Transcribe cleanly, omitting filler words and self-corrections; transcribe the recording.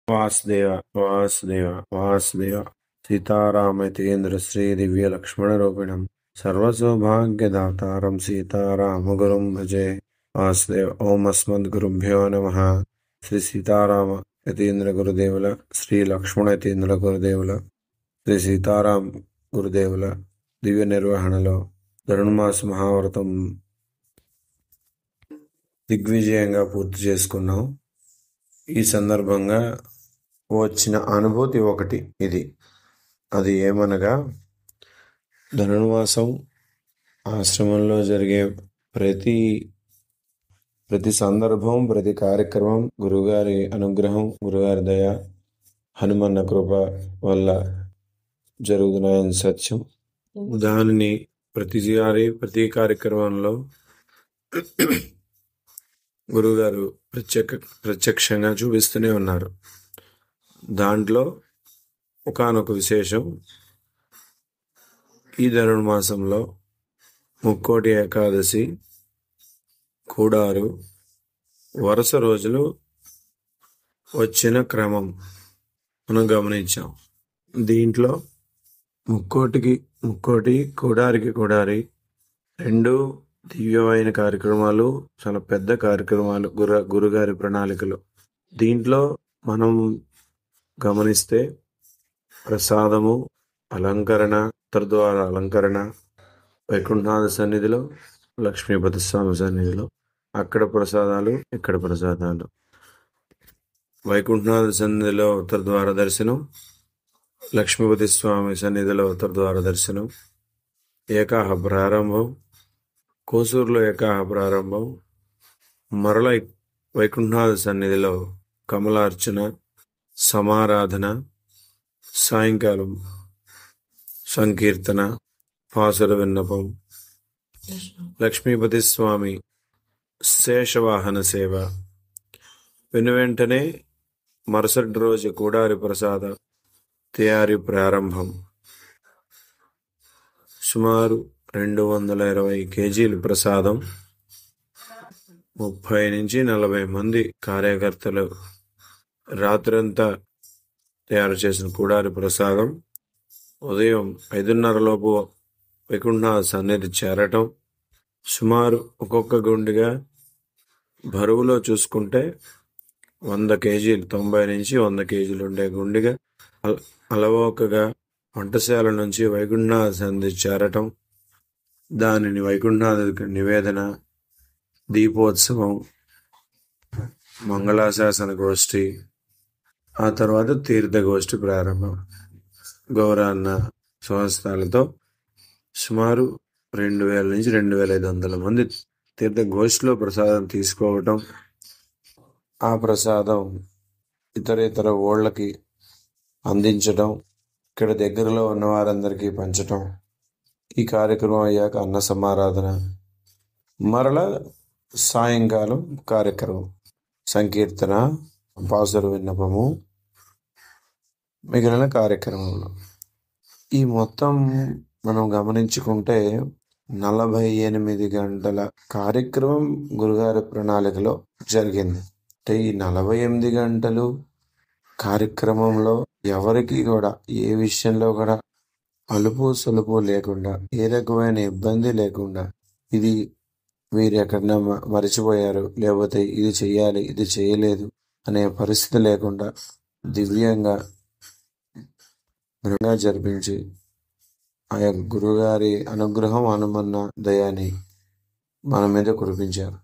వాసుదేవ వాసుదేవ వాసుదేవ సీతారామతేంద్ర శ్రీ దివ్య లక్ష్మణ రూపిణం సర్వసౌభాగ్యదాతారం సీతారామగురుం భజే. వాసుదేవ. ఓం అస్మద్ గురుభ్యో నమః. శ్రీ సీతారామ యతీంద్ర గురుదేవుల, శ్రీ లక్ష్మణ యతీంద్ర గురుదేవుల, శ్రీ సీతారాం గురుదేవుల దివ్య నిర్వహణలో ధనుర్మాస మహావ్రతం దిగ్విజయంగా పూర్తి చేసుకున్నాం. ఈ సందర్భంగా వచ్చిన అనుభూతి ఒకటి ఇది. అది ఏమనగా, ధనుర్మాసం ఆశ్రమంలో జరిగే ప్రతి సందర్భం, ప్రతి కార్యక్రమం గురుగారి అనుగ్రహం, గురుగారి దయ, హనుమన్న కృప వల్ల జరుగుతున్నాయని సత్యం. దానిని ప్రతి కార్యక్రమంలో గురుగారు ప్రత్యక్షంగా చూపిస్తూనే ఉన్నారు. దాంట్లో ఒకానొక విశేషం, ఈ ధనుర్మాసంలో ముక్కోటి ఏకాదశి కూడారు వరుస రోజులు వచ్చిన క్రమం మనం గమనించాం. దీంట్లో ముక్కోటి కూడారి రెండు దివ్యమైన కార్యక్రమాలు, చాలా పెద్ద కార్యక్రమాలు, గురుగారి ప్రణాళికలు. దీంట్లో మనం గమనిస్తే ప్రసాదము, అలంకరణ, ఉత్తరద్వార అలంకరణ, వైకుంఠనాథ సన్నిధిలో, లక్ష్మీపతి స్వామి సన్నిధిలో అక్కడ ప్రసాదాలు, ఇక్కడ ప్రసాదాలు. వైకుంఠనాథ సన్నిధిలో ఉత్తరద్వార దర్శనం, లక్ష్మీపతి స్వామి సన్నిధిలో ఉత్తరద్వార దర్శనం, ఏకాహ ప్రారంభం, కోసూరులో ఏకాహ ప్రారంభం, మరల వైకుంఠనాథ సన్నిధిలో కమలార్చన, సమారాధన, సాయంకాలం సంకీర్తన, పాసుర విన్నపం, లక్ష్మీపతి స్వామి శేషవాహన సేవ, వెనువెంటనే మరుసటి రోజు కూడారి ప్రసాద తయారీ ప్రారంభం. సుమారు 220 కేజీలు ప్రసాదం, 30 నుంచి 40 మంది కార్యకర్తలు రాత్రంతా తయారు చేసిన కూడారి ప్రసాదం ఉదయం 5:30 లోపు వైకుంఠనాథ సన్నిధి చేరటం. సుమారు ఒక్కొక్క గుండిగా బరువులో చూసుకుంటే 100 కేజీలు, 90 నుంచి 100 కేజీలు ఉండే గుండిగా అలవోకగా వంటశాల నుంచి వైకుంఠనాథ సన్నిధి చేరటం, దానిని వైకుంఠనాథుడికి నివేదన, దీపోత్సవం, మంగళాశాసన గోష్ఠి, ఆ తర్వాత తీర్థగోష్ఠి ప్రారంభం. గౌరాన్న సంవత్సరాలతో సుమారు 2000 నుంచి 2500 మంది తీర్థగోష్ఠిలో ప్రసాదం తీసుకోవటం, ఆ ప్రసాదం ఇతర ఊళ్ళకి అందించటం, ఇక్కడ దగ్గరలో ఉన్న వారందరికీ పంచటం. ఈ కార్యక్రమం అయ్యాక అన్న సమారాధన, మరల సాయంకాలం కార్యక్రమం సంకీర్తన, పాసుర విన్నపము, మిగిలిన కార్యక్రమంలో. ఈ మొత్తం మనం గమనించుకుంటే 48 గంటల కార్యక్రమం గురుగారి ప్రణాళికలో జరిగింది. అంటే ఈ 48 గంటలు కార్యక్రమంలో ఎవరికి కూడా ఏ విషయంలో కూడా అలుపు సొలుపు లేకుండా, ఏ రకమైన ఇబ్బంది లేకుండా, ఇది మీరు ఎక్కడన్నా మరిచిపోయారు, లేకపోతే ఇది చెయ్యాలి, ఇది చేయలేదు అనే పరిస్థితి లేకుండా దివ్యంగా జరిపించి ఆ యొక్క గురుగారి అనుగ్రహం, హనుమన్న దయాని మన మీద కురిపించారు.